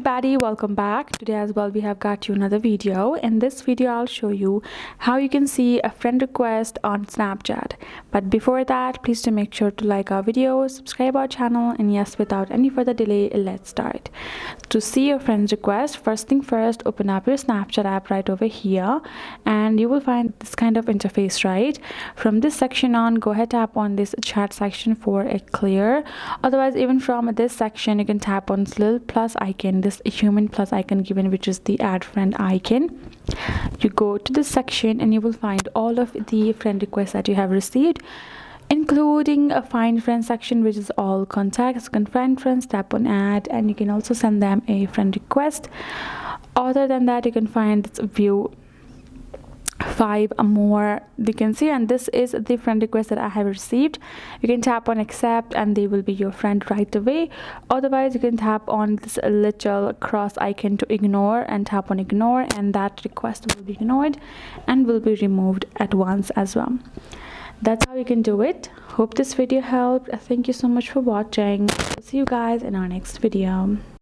everybody, welcome back. Today as well we have got you another video. In this video I'll show you how you can see a friend request on Snapchat. But before that, please do make sure to like our video, subscribe our channel, and yes, without any further delay, let's start. To see your friend's request, first thing first, open up your Snapchat app right over here and you will find this kind of interface. Right from this section on, go ahead, tap on this chat section for a clear. Otherwise, even from this section you can tap on this little plus icon, this human plus icon given, which is the add friend icon. You go to this section and you will find all of the friend requests that you have received, including a find friend section, which is all contacts. You can find friends, tap on add, and you can also send them a friend request. Other than that, you can find this view 5 more you can see, and this is the friend request that I have received. You can tap on accept and they will be your friend right away. Otherwise, you can tap on this little cross icon to ignore and tap on ignore, and that request will be ignored and will be removed at once as well. That's how you can do it. Hope this video helped. Thank you so much for watching. See you guys in our next video.